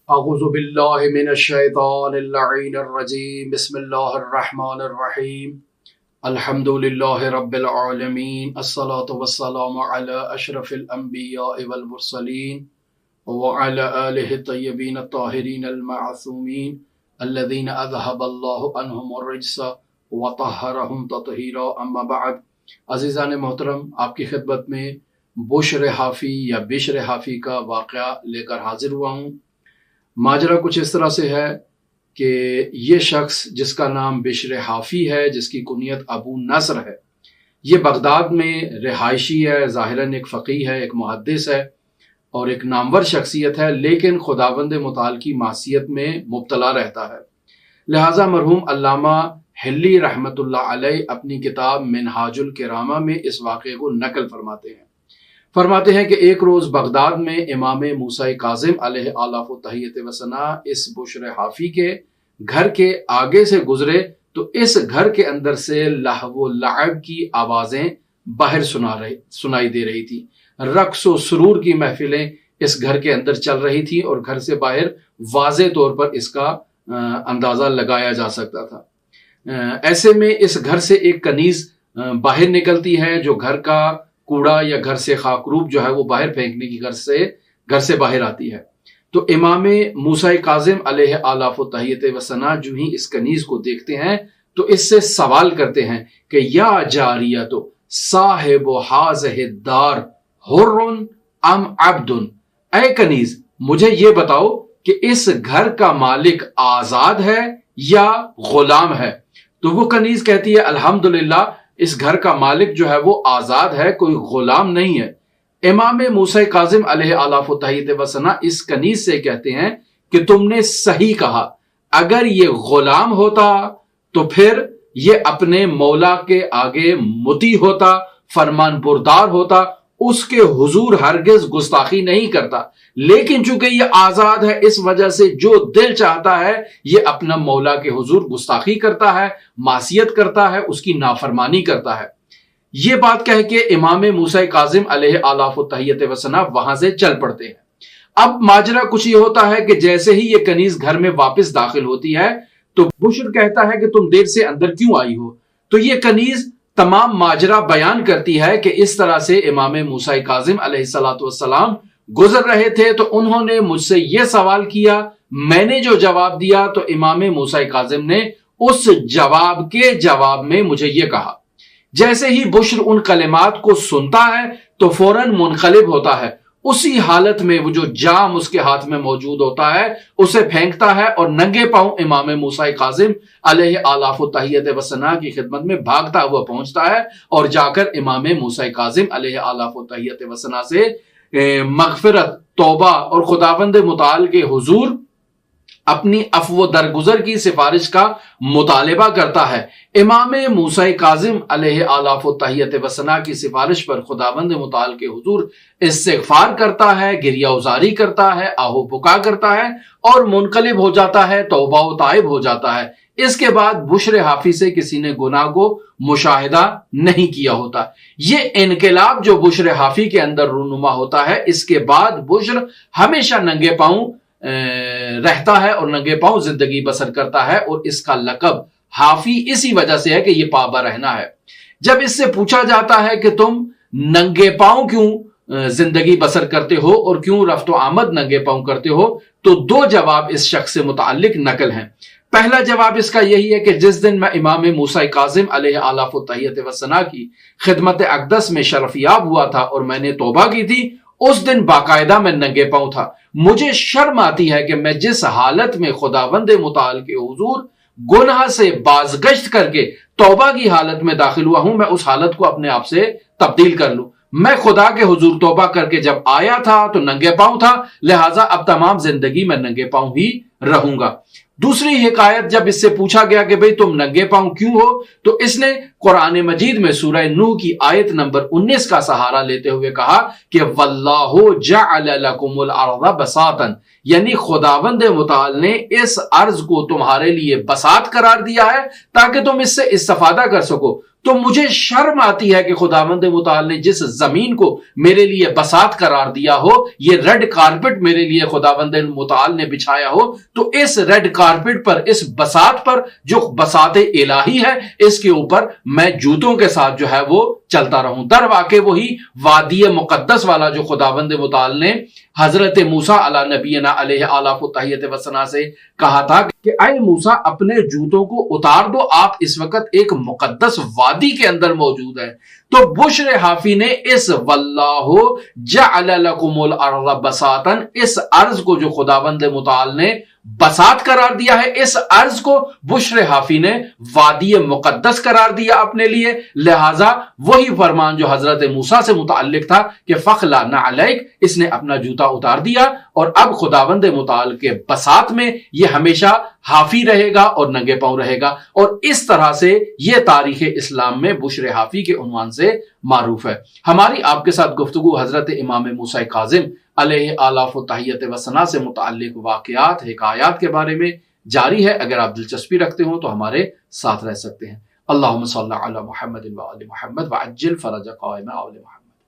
اعوذ باللہ من الشیطان اللعین الرجیم بسم اللہ الرحمن الرحیم الحمد للہ رب العالمین الصلاة والسلام علی اشرف الانبیاء والمرسلین وعلی آلہ الطیبین الطاہرین المعصومین الذین اذہب اللہ عنہم الرجس وطہرہم تطہیرا اما بعد۔ عزیزان محترم، آپ کی خدمت میں بشر حافی یا بشر حافی کا واقعہ لے کر حاضر ہوا ہوں۔ ماجرا کچھ اس طرح سے ہے کہ یہ شخص جس کا نام بشر حافی ہے، جس کی کنیت ابو نصر ہے، یہ بغداد میں رہائشی ہے، ظاہراً ایک فقیہ ہے، ایک محدث ہے اور ایک نامور شخصیت ہے، لیکن خداوند متعال کی معصیت میں مبتلا رہتا ہے۔ لہٰذا مرحوم علامہ حلی رحمۃ اللہ علیہ اپنی کتاب منہاج الکرامہ میں اس واقعے کو نقل فرماتے ہیں کہ ایک روز بغداد میں امام موسیٰ کاظم علیہ آلاف و تحیت و ثنا اس بشر حافی کے گھر کے آگے سے گزرے تو اس گھر کے اندر سے لہو و لعب کی آوازیں باہر سنائی دے رہی تھی۔ رقص و سرور کی محفلیں اس گھر کے اندر چل رہی تھی اور گھر سے باہر واضح طور پر اس کا اندازہ لگایا جا سکتا تھا۔ ایسے میں اس گھر سے ایک کنیز باہر نکلتی ہے جو گھر کا کوڑا یا گھر سے خاکروب جو ہے وہ باہر پھینکنے کی گھر سے باہر آتی ہے۔ تو امام موسیٰ کاظم علیہ آلاف و تحیت و ثنا جو ہی اس کنیز کو دیکھتے ہیں تو اس سے سوال کرتے ہیں کہ یا جاریہ تو صاحب حاضہ الدار حر ام عبد، اے کنیز مجھے یہ بتاؤ کہ اس گھر کا مالک آزاد ہے یا غلام ہے؟ تو وہ کنیز کہتی ہے الحمدللہ اس گھر کا مالک جو ہے وہ آزاد ہے، کوئی غلام نہیں ہے۔ امام موسیٰ کاظم علیہ آلاف و تحیت و ثنا اس کنیز سے کہتے ہیں کہ تم نے صحیح کہا، اگر یہ غلام ہوتا تو پھر یہ اپنے مولا کے آگے مطیع ہوتا، فرمان بردار ہوتا، اس کے حضور ہرگز گستاخی نہیں کرتا، لیکن چونکہ یہ آزاد ہے اس وجہ سے جو دل چاہتا ہے یہ اپنا مولا کے حضور گستاخی کرتا ہے، معصیت کرتا ہے، اس کی نافرمانی کرتا ہے۔ یہ بات کہہ کے امام موسیٰ کاظم علیہ آلاف و تحیت و ثنا وہاں سے چل پڑتے ہیں۔ اب ماجرا کچھ یہ ہوتا ہے کہ جیسے ہی یہ کنیز گھر میں واپس داخل ہوتی ہے تو بشر کہتا ہے کہ تم دیر سے اندر کیوں آئی ہو؟ تو یہ کنیز تمام ماجرا بیان کرتی ہے کہ اس طرح سے امام موسیٰ کاظم علیہ السلام گزر رہے تھے تو انہوں نے مجھ سے یہ سوال کیا، میں نے جو جواب دیا تو امام موسیٰ کاظم نے اس جواب کے جواب میں مجھے یہ کہا۔ جیسے ہی بشر ان کلمات کو سنتا ہے تو فوراً منقلب ہوتا ہے، اسی حالت میں وہ جو جام اس کے ہاتھ میں موجود ہوتا ہے اسے پھینکتا ہے اور ننگے پاؤں امام موسیٰ کاظم علیہ آلاف و تحیت و ثنا کی خدمت میں بھاگتا ہوا پہنچتا ہے اور جا کر امام موسیٰ کاظم علیہ آلاف و تحیت و ثنا سے مغفرت، توبہ اور خداوند متعال کے حضور اپنی عفو و درگزر کی سفارش کا مطالبہ کرتا ہے۔ امام موسیٰ کاظم علیہ آلاف و تحیت و ثنا کی سفارش پر خداوند متعال کے حضور استغفار کرتا ہے، گریہ ازاری کرتا ہے، آہو پکا کرتا ہے اور منقلب ہو جاتا ہے، توبہ و تائب ہو جاتا ہے۔ اس کے بعد بشر حافی سے کسی نے گناہ کو مشاہدہ نہیں کیا ہوتا۔ یہ انقلاب جو بشر حافی کے اندر رونما ہوتا ہے، اس کے بعد بشر ہمیشہ ننگے پاؤں رہتا ہے اور ننگے پاؤں زندگی بسر کرتا ہے، اور اس کا لقب حافی اسی وجہ سے ہے کہ یہ پابہ رہنا ہے۔ جب اس سے پوچھا جاتا ہے کہ تم ننگے پاؤں کیوں زندگی بسر کرتے ہو اور کیوں رفت و آمد ننگے پاؤں کرتے ہو، تو دو جواب اس شخص سے متعلق نقل ہیں۔ پہلا جواب اس کا یہی ہے کہ جس دن میں امام موسیٰ کاظم علیہ آلاف و تحیت و ثنا کی خدمت اقدس میں شرفیاب ہوا تھا اور میں نے توبہ کی تھی، اس دن باقاعدہ میں ننگے پاؤں تھا۔ مجھے شرم آتی ہے کہ میں جس حالت میں خداوند متعال کے حضور گناہ سے بازگشت کر کے توبہ کی حالت میں داخل ہوا ہوں، میں اس حالت کو اپنے آپ سے تبدیل کر لوں۔ میں خدا کے حضور توبہ کر کے جب آیا تھا تو ننگے پاؤں تھا، لہٰذا اب تمام زندگی میں ننگے پاؤں ہی رہوں گا۔ دوسری حکایت جب اس سے پوچھا گیا کہ بھئی تم ننگے پاؤں کیوں ہو، تو اس نے قرآن مجید میں سورہ نوح کی آیت نمبر 19 کا سہارا لیتے ہوئے کہا کہ واللہ جعل لکم الارض بساطا، یعنی خداوند متعال نے اس ارض کو تمہارے لیے بساط قرار دیا ہے تاکہ تم اس سے استفادہ کر سکو۔ تو مجھے شرم آتی ہے کہ خداوند متعال نے جس زمین کو میرے لیے بساط قرار دیا ہو، یہ ریڈ کارپٹ میرے لیے خداوند متعال نے بچھایا ہو، تو اس ریڈ کارپٹ پر، اس بساط پر جو بساط الہی ہے، اس کے اوپر میں جوتوں کے ساتھ جو ہے وہ چلتا رہوں۔ در واقع وہی وادی مقدس والا جو خداوند متعال نے حضرت موسیٰ علی نبینا علیہ آلاف التحیت وثنا سے کہا تھا کہ اے موسیٰ اپنے جوتوں کو اتار دو، آپ اس وقت ایک مقدس وادی کے اندر موجود ہیں۔ تو بشر حافی نے اس واللہ جعل لکم الارض بساطا، اس ارض کو جو خداوند متعال نے بساط قرار دیا ہے، اس ارض کو بشر حافی نے وادی مقدس قرار دیا اپنے لیے۔ لہٰذا وہی فرمان جو حضرت موسیٰ سے متعلق تھا کہ فخلا نعلیک، اس نے اپنا جوتا اتار دیا اور اب خداوند متعال کے بساط میں یہ ہمیشہ حافی رہے گا اور ننگے پاؤں رہے گا۔ اور اس طرح سے یہ تاریخ اسلام میں بشر حافی کے عنوان سے معروف ہے۔ ہماری آپ کے ساتھ گفتگو حضرت امام موسیٰ کاظم علیہ آلاف و تحیت و ثنا سے متعلق واقعات، حکایات کے بارے میں جاری ہے۔ اگر آپ دلچسپی رکھتے ہوں تو ہمارے ساتھ رہ سکتے ہیں۔ اللہم صلی علی محمد و آل محمد وعجل فرج قائم آل محمد۔